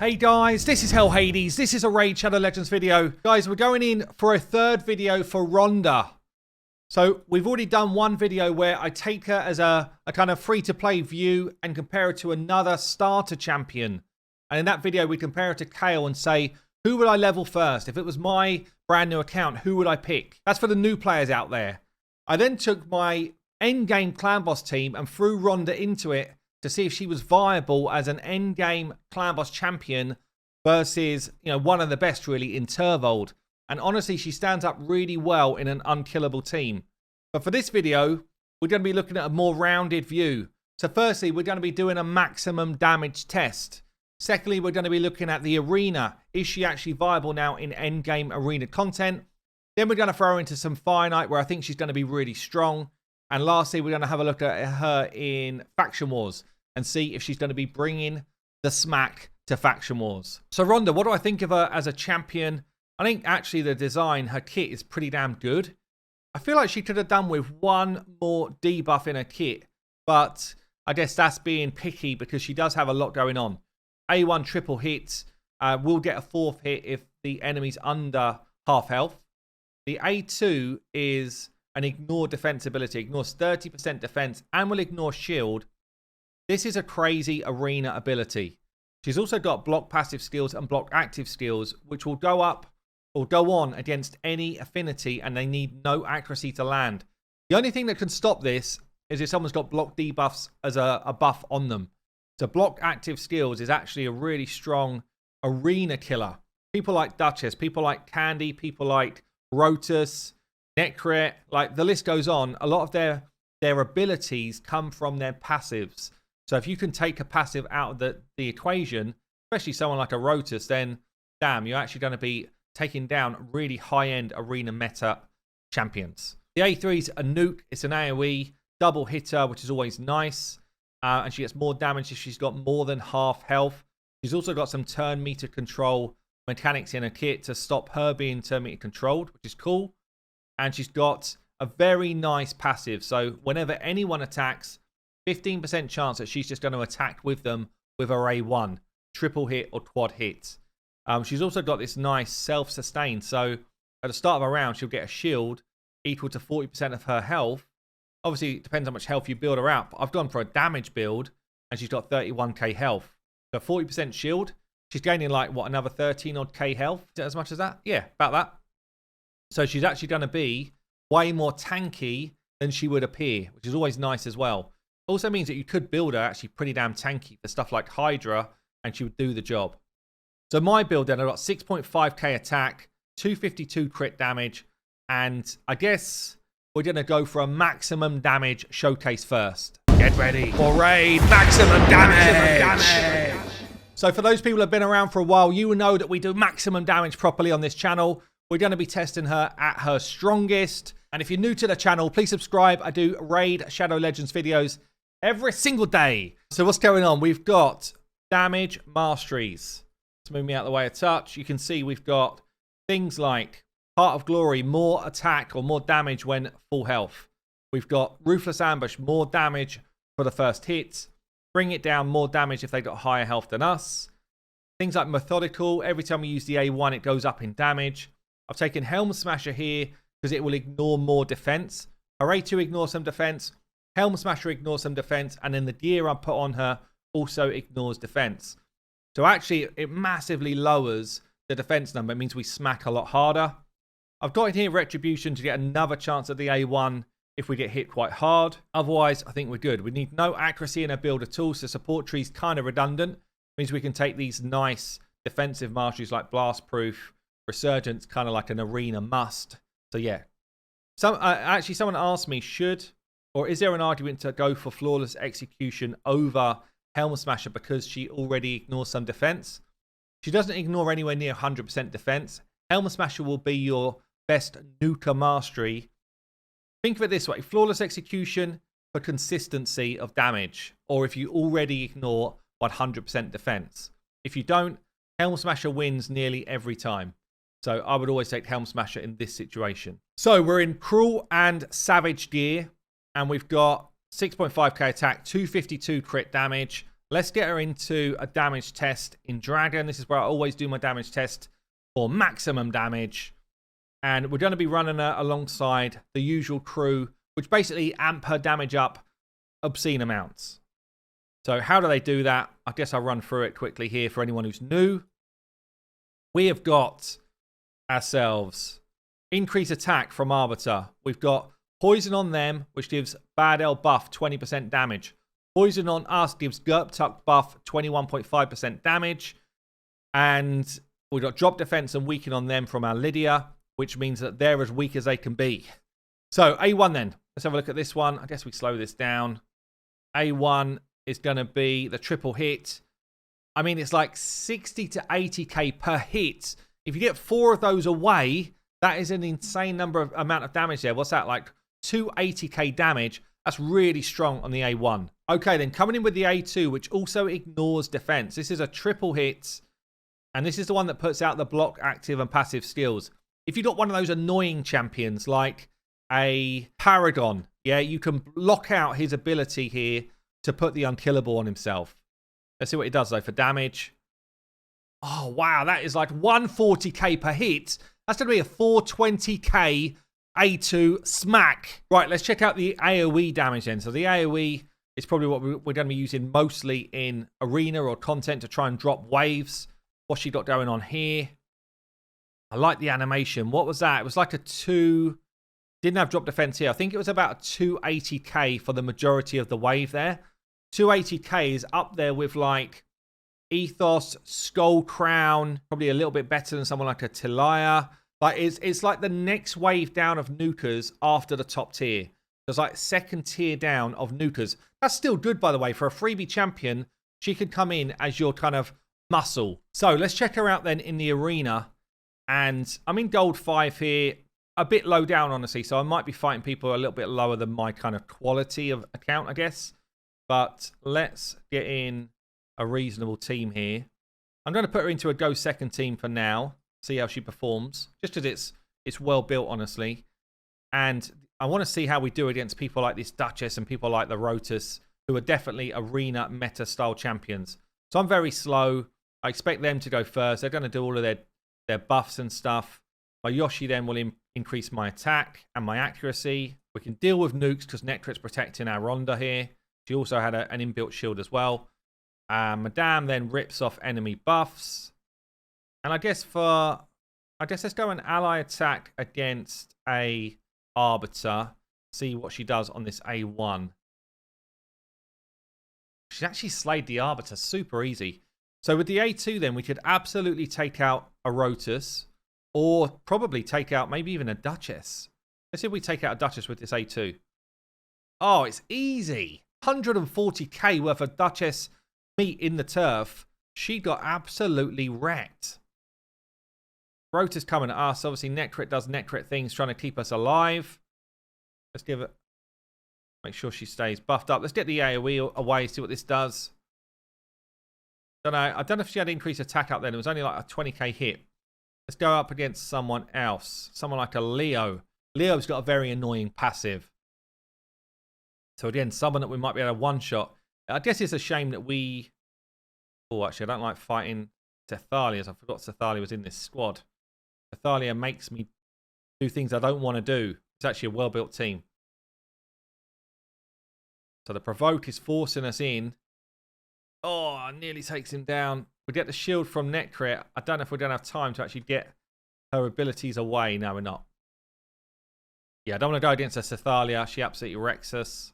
Hey guys, this is Hell Hades. This is a Raid Shadow Legends video. Guys, we're going in for a third video for Ronda. So we've already done one video where I take her as a kind of free-to-play view and compare her to another starter champion. And in that video, we compare her to Kale and say, who would I level first? If it was my brand new account, who would I pick? That's for the new players out there. I then took my endgame clan boss team and threw Ronda into it to see if she was viable as an endgame clan boss champion versus, one of the best really in Turvold. And honestly, she stands up really well in an unkillable team. But for this video, we're going to be looking at a more rounded view. So firstly, we're going to be doing a maximum damage test. Secondly, we're going to be looking at the arena. Is she actually viable now in endgame arena content? Then we're going to throw her into some FIREKNIGHT where I think she's going to be really strong. And lastly, we're going to have a look at her in Faction Wars and see if she's going to be bringing the smack to Faction Wars. So Ronda, what do I think of her as a champion? I think actually the design, her kit is pretty damn good. I feel like she could have done with one more debuff in her kit, but I guess that's being picky because she does have a lot going on. A1 triple hits, will get a fourth hit if the enemy's under half health. The A2 is an ignore defense ability, ignores 30% defense and will ignore shield. This is a crazy arena ability. She's also got block passive skills and block active skills, which will go up or go on against any affinity, and they need no accuracy to land. The only thing that can stop this is if someone's got block debuffs as a buff on them. So block active skills is actually a really strong arena killer. People like Duchess, people like Candy, people like Rotus, Necret, like the list goes on. A lot of their abilities come from their passives. So if you can take a passive out of the equation, especially someone like a Rotus, then damn, you're actually going to be taking down really high-end arena meta champions. The A3 is a nuke. It's an AoE double hitter, which is always nice. And she gets more damage if she's got more than half health. She's also got some turn meter control mechanics in her kit to stop her being turn meter controlled, which is cool. And she's got a very nice passive. So whenever anyone attacks, 15% chance that she's just going to attack with them with her A1, triple hit or quad hit. She's also got this nice self-sustain. So at the start of a round, she'll get a shield equal to 40% of her health. Obviously, it depends how much health you build her out. But I've gone for a damage build, and she's got 31k health. So 40% shield. She's gaining another 13 odd K health. Is it as much as that? Yeah, about that. So she's actually going to be way more tanky than she would appear, which is always nice as well. Also means that you could build her actually pretty damn tanky for stuff like Hydra, and she would do the job. So my build then, I've got 6.5k attack, 252 crit damage, and I guess we're going to go for a maximum damage showcase first. Get ready for raid maximum damage. So for those people who have been around for a while, you will know that we do maximum damage properly on this channel. We're going to be testing her at her strongest. And if you're new to the channel, please subscribe. I do Raid Shadow Legends videos every single day. So what's going on? We've got damage masteries. Let's move me out of the way a touch. You can see we've got things like Heart of Glory, more attack or more damage when full health. We've got Ruthless Ambush, more damage for the first hit. Bring it down, more damage if they got higher health than us. Things like Methodical, every time we use the A1, it goes up in damage. I've taken Helm Smasher here because it will ignore more defense. Her A2 ignores some defense. Helm Smasher ignores some defense. And then the gear I put on her also ignores defense. So actually, it massively lowers the defense number. It means we smack a lot harder. I've got in here Retribution to get another chance at the A1 if we get hit quite hard. Otherwise, I think we're good. We need no accuracy in our build at all, so support tree's kind of redundant. Means we can take these nice defensive masteries like Blast Proof, Resurgence, kind of like an arena must. So yeah. Actually, someone asked me, is there an argument to go for Flawless Execution over Helm Smasher because she already ignores some defense? She doesn't ignore anywhere near 100% defense. Helm Smasher will be your best nuker mastery. Think of it this way. Flawless Execution for consistency of damage. Or if you already ignore 100% defense. If you don't, Helm Smasher wins nearly every time. So I would always take Helm Smasher in this situation. So we're in Cruel and Savage gear. And we've got 6.5k attack, 252 crit damage. let's get her into a damage test in Dragon. This is where I always do my damage test for maximum damage. And we're going to be running her alongside the usual crew, which basically amp her damage up obscene amounts. So how do they do that? I guess I'll run through it quickly here for anyone who's new. We have got ourselves increase attack from Arbiter. We've got poison on them, which gives Bad L buff 20% damage. Poison on us gives Gurp Tuck buff 21.5% damage. And we've got drop defense and weaken on them from our Lydia, which means that they're as weak as they can be. So A1 then. Let's have a look at this one. I guess we slow this down. A1 is going to be the triple hit. I mean, it's like 60 to 80k per hit. If you get 4 of those away, that is an insane amount of damage there. What's that, like 280k damage? That's really strong on the A1. Okay, then coming in with the A2, which also ignores defense. This is a triple hit, and this is the one that puts out the block, active, and passive skills. If you've got one of those annoying champions like a Paragon, yeah, you can block out his ability here to put the unkillable on himself. Let's see what he does, though, for damage. Oh, wow, that is like 140k per hit. That's going to be a 420k A2 smack. Right, let's check out the AoE damage then. So the AoE is probably what we're going to be using mostly in arena or content to try and drop waves. What's she got going on here? I like the animation. What was that? It was like a 2... Didn't have drop defense here. I think it was about 280k for the majority of the wave there. 280k is up there with like Ethos, Skull Crown, probably a little bit better than someone like a Tilaya. Like it's like the next wave down of nukers after the top tier. There's like second tier down of nukers. That's still good, by the way, for a freebie champion. She could come in as your kind of muscle. So let's check her out then in the arena. And I'm in gold 5 here. A bit low down, honestly, so I might be fighting people a little bit lower than my kind of quality of account, I guess. But let's get in a reasonable team here. I'm going to put her into a go second team for now, see how she performs, just because it's well built, honestly. And I want to see how we do against people like this Duchess and people like the Rotus, who are definitely arena meta-style champions. So I'm very slow. I expect them to go first. They're going to do all of their buffs and stuff. My Yoshi then will increase my attack and my accuracy. We can deal with nukes because Necrit's protecting our Ronda here. She also had an inbuilt shield as well. Madame then rips off enemy buffs. And I guess let's go an ally attack against a Arbiter. See what she does on this A1. She actually slayed the Arbiter super easy. So with the A2 then, we could absolutely take out a Rotus. Or probably take out maybe even a Duchess. Let's see if we take out a Duchess with this A2. Oh, it's easy. 140k worth of Duchess meat in the turf. She got absolutely wrecked. Rota's coming at us. Obviously, Necrit does Necrit things, trying to keep us alive. Let's give it... Make sure she stays buffed up. Let's get the AoE away, see what this does. I don't know if she had increased attack up then. It was only like a 20k hit. Let's go up against someone else. Someone like a Leo. Leo's got a very annoying passive. So again, someone that we might be able to one-shot. I guess it's a shame that we... Oh, actually, I don't like fighting Cethalias. I forgot Cethalia was in this squad. Cethalia makes me do things I don't want to do. It's actually a well-built team. So the provoke is forcing us in. Oh, nearly takes him down. We get the shield from Necrit. I don't know if we're going to have time to actually get her abilities away. No, we're not. Yeah, I don't want to go against a Cethalia. She absolutely wrecks us.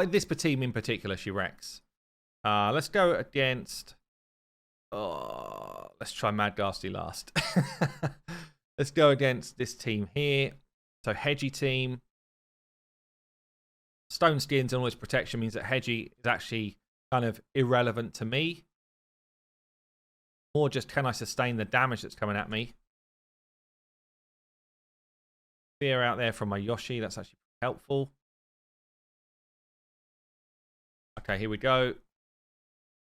This team in particular, she wrecks. Let's go against... Oh, let's try Mad Ghastly last. Let's go against this team here. So Hedgie team. Stone skins and all its protection means that Hedgie is actually kind of irrelevant to me. More just, can I sustain the damage that's coming at me? Fear out there from my Yoshi. That's actually helpful. Okay, here we go.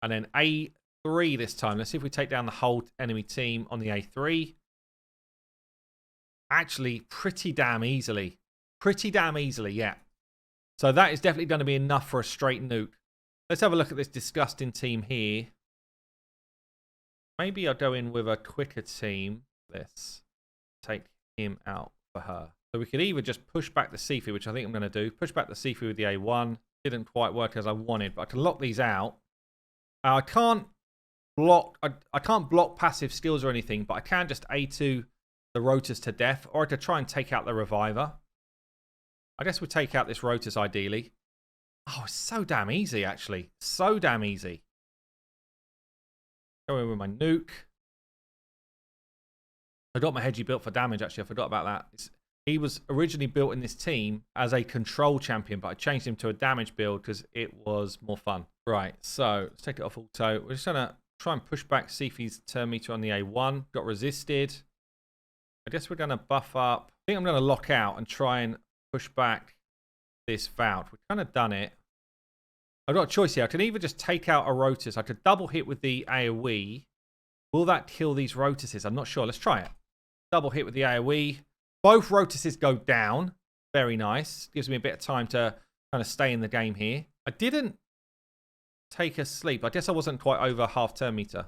And then A3 this time. Let's see if we take down the whole enemy team on the A3. Actually, pretty damn easily. Pretty damn easily, yeah. So that is definitely going to be enough for a straight nuke. Let's have a look at this disgusting team here. Maybe I'll go in with a quicker team. Let's take him out for her. So we could either just push back the Sifu, which I think I'm going to do. Push back the Sifu with the A1. Didn't quite work as I wanted, but I can lock these out. I can't block. I can't block passive skills or anything, but I can just A2 the Rotus to death, or I could try and take out the Reviver. I guess we'll take out this Rotus ideally. Oh, it's so damn easy, actually. So damn easy. Go in with my nuke. I got my Hedgie built for damage, actually. I forgot about that. He was originally built in this team as a control champion, but I changed him to a damage build because it was more fun. Right, so let's take it off auto. We're just going to try and push back Sifi's turn meter on the A1. Got resisted. I guess we're going to buff up. I think I'm going to lock out and try and push back this Vault. We've kind of done it. I've got a choice here. I can either just take out a Rotus. I could double hit with the AoE. Will that kill these Rotuses? I'm not sure. Let's try it. Double hit with the AoE. Both Rotuses go down. Very nice. Gives me a bit of time to kind of stay in the game here. I didn't take a sleep. I guess I wasn't quite over half turn meter.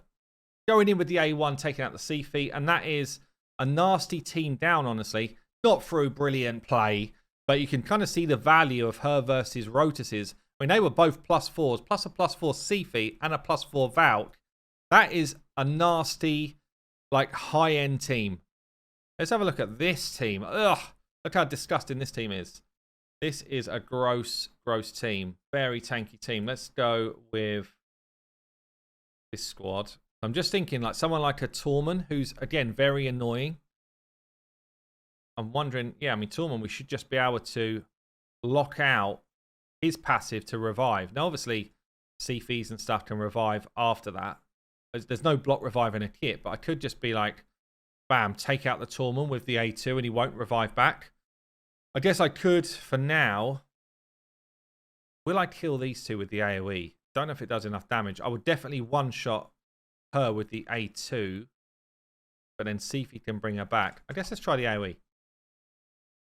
Going in with the A1, taking out the Sifi. And that is a nasty team down, honestly. Not through brilliant play, but you can kind of see the value of her versus Rotuses. I mean, they were both +4s, plus a +4 Sifi and a +4 Valk. That is a nasty, like, high-end team. Let's have a look at this team. Ugh, look how disgusting this team is. This is a gross, gross team. Very tanky team. Let's go with this squad. I'm just thinking, like, someone like a Tormund, who's, again, very annoying. I'm wondering, yeah, I mean, Tormund, we should just be able to lock out his passive to revive. Now, obviously, Sifis and stuff can revive after that. There's no block revive in a kit, but I could just be like, bam, take out the Tormund with the A2 and he won't revive back. I guess I could, for now. Will I kill these two with the AoE? Don't know if it does enough damage. I would definitely one-shot her with the A2, but then see if he can bring her back. I guess let's try the AoE.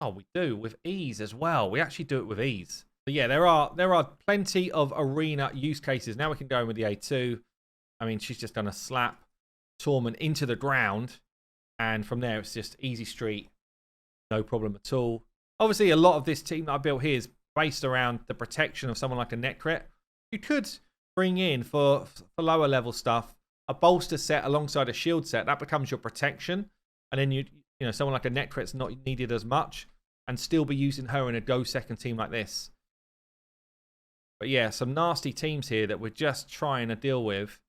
Oh, we do, with ease as well. We actually do it with ease. But yeah, there are plenty of arena use cases. Now we can go in with the A2. I mean, she's just going to slap Tormund into the ground. And from there, it's just easy street. No problem at all. Obviously, a lot of this team that I built here is based around the protection of someone like a Necret. You could bring in, for lower level stuff, a bolster set alongside a shield set. That becomes your protection. And then, you know, someone like a Necret's not needed as much. And still be using her in a go second team like this. But yeah, some nasty teams here that we're just trying to deal with.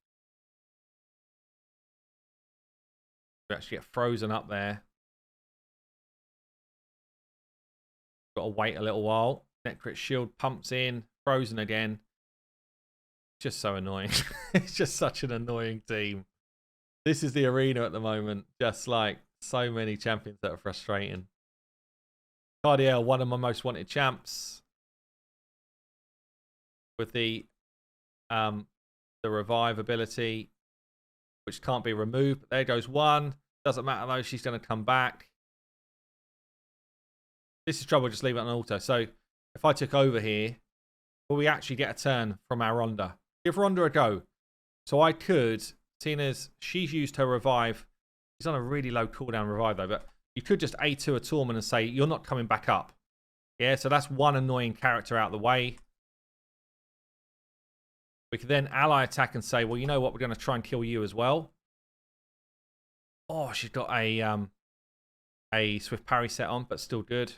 We actually get frozen up there. Got to wait a little while. Necret shield pumps in. Frozen again. Just so annoying. It's just such an annoying team. This is the arena at the moment. Just like so many champions that are frustrating. Cardiel, one of my most wanted champs. With the revive ability, which can't be removed. But there goes one. Doesn't matter though, she's going to come back. This is trouble, just leave it on auto. So if I took over here, will we actually get a turn from our Ronda? Give Ronda a go. So I could, seeing as she's used her revive. She's on a really low cooldown revive though, but you could just A2 a Tormund and say, you're not coming back up. Yeah, so that's one annoying character out of the way. We could then ally attack and say, well, you know what? We're going to try and kill you as well. Oh, she's got a swift parry set on, but still good.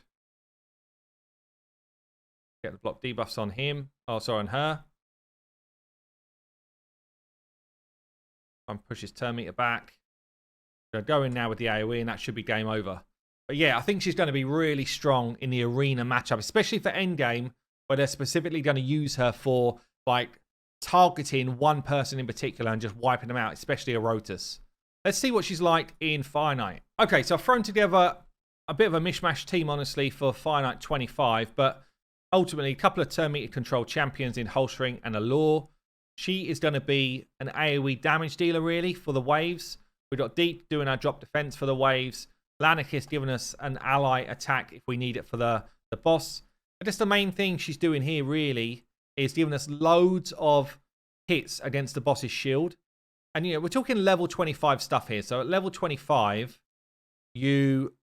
Get the block debuffs on him. Oh, sorry, on her. Push his turn meter back. We're going to go in now with the AoE, and that should be game over. But yeah, I think she's going to be really strong in the arena matchup, especially for endgame, where they're specifically going to use her for, like, targeting one person in particular and just wiping them out, especially a Rotus. Let's see what she's like in FIREKNIGHT. Okay, so I've thrown together a bit of a mishmash team, honestly, for FIREKNIGHT 25, but ultimately a couple of turn meter control champions in Holstring and Allure. She is going to be an AoE damage dealer, really, for the waves. We've got Deep doing our drop defense for the waves. Lanarkis giving us an ally attack if we need it for the boss. But just the main thing she's doing here, really, is giving us loads of hits against the boss's shield. And, you know, we're talking level 25 stuff here. So at level 25, you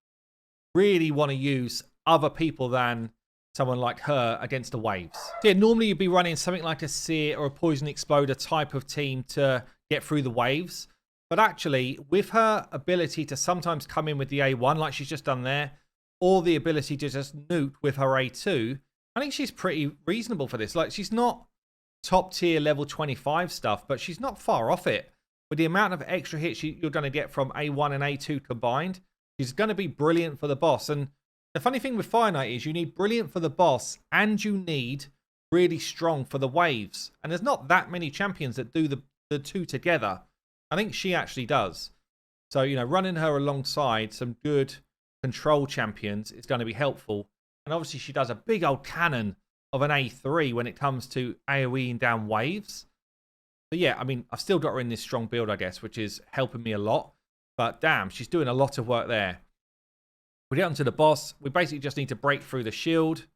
really want to use other people than someone like her against the waves. So yeah, normally you'd be running something like a Seer or a Poison Exploder type of team to get through the waves. But actually, with her ability to sometimes come in with the A1, like she's just done there, or the ability to just nuke with her A2, I think she's pretty reasonable for this. Like, she's not top tier level 25 stuff, but she's not far off it. With the amount of extra hits you're going to get from A1 and A2 combined, she's going to be brilliant for the boss. And the funny thing with FIREKNIGHT is you need brilliant for the boss and you need really strong for the waves. And there's not that many champions that do the two together. I think she actually does. So, you know, running her alongside some good control champions is going to be helpful. And obviously she does a big old cannon of an A3 when it comes to AoEing down waves. But yeah, I mean, I've still got her in this strong build, I guess, which is helping me a lot. But damn, she's doing a lot of work there. We get onto the boss. We basically just need to break through the shield,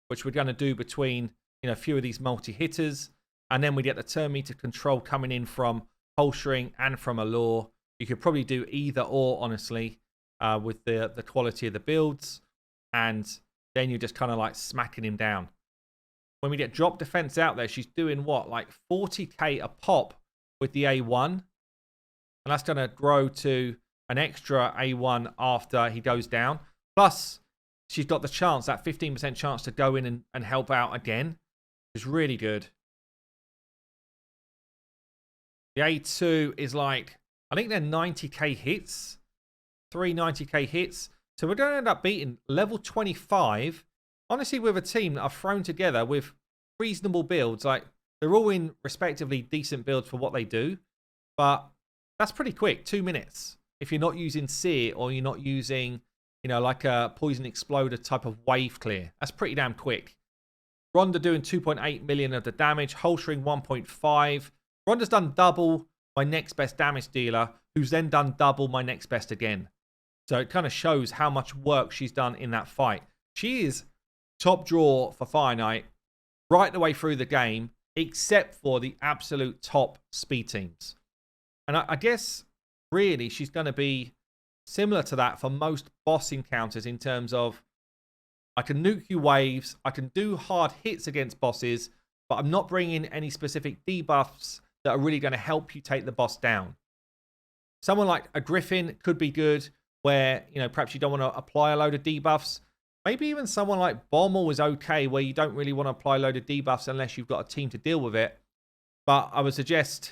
which we're going to do between, you know, a few of these multi-hitters. And then we get the turn meter control coming in from holstering and from Allure. You could probably do either or, honestly, with the quality of the builds. And then you're just kind of like smacking him down. When we get drop defense out there, she's doing what? Like 40k a pop with the A1. And that's going to grow to an extra A1 after he goes down. Plus, she's got the chance, that 15% chance to go in and help out again. It's really good. The A2 is like, I think they're 90k hits. 3 90k hits. So we're going to end up beating level 25. Honestly, with a team that I've thrown together with reasonable builds. Like, they're all in respectively decent builds for what they do. But that's pretty quick, 2 minutes. If you're not using Seer or you're not using, you know, like a Poison Exploder type of wave clear. That's pretty damn quick. Ronda doing 2.8 million of the damage. Holstering 1.5. Ronda's done double my next best damage dealer, who's then done double my next best again. So it kind of shows how much work she's done in that fight. She is top draw for FIREKNIGHT right the way through the game, except for the absolute top speed teams. And I guess, really, she's going to be similar to that for most boss encounters in terms of I can nuke you waves, I can do hard hits against bosses, but I'm not bringing any specific debuffs that are really going to help you take the boss down. Someone like a Griffin could be good, where, you know, perhaps you don't want to apply a load of debuffs. Maybe even someone like Bommel is okay, where you don't really want to apply a load of debuffs unless you've got a team to deal with it. But I would suggest,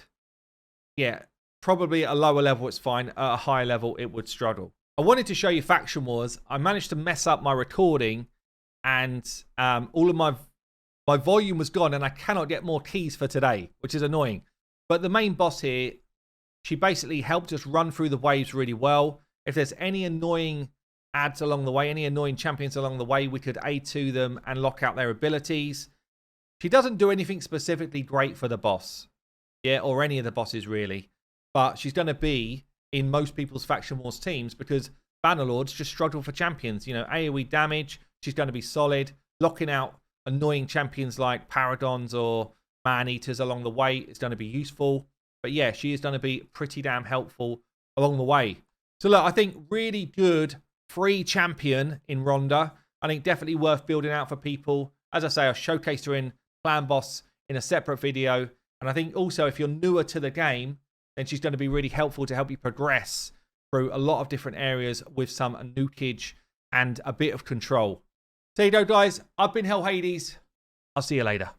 yeah, probably at a lower level it's fine. At a higher level, it would struggle. I wanted to show you Faction Wars. I managed to mess up my recording, and all of my volume was gone, and I cannot get more keys for today, which is annoying. But the main boss here, she basically helped us run through the waves really well. If there's any annoying ads along the way, any annoying champions along the way, we could A2 them and lock out their abilities. She doesn't do anything specifically great for the boss, yeah, or any of the bosses really. But she's going to be in most people's Faction Wars teams because Bannerlords just struggle for champions. You know, AoE damage, she's going to be solid. Locking out annoying champions like Paragons or Man-Eaters along the way is going to be useful. But yeah, she is going to be pretty damn helpful along the way. So look, I think really good free champion in Ronda. I think definitely worth building out for people. As I say, I showcased her in Clan Boss in a separate video. And I think also if you're newer to the game, then she's going to be really helpful to help you progress through a lot of different areas with some nukage and a bit of control. So there you go, guys. I've been Hell Hades. I'll see you later.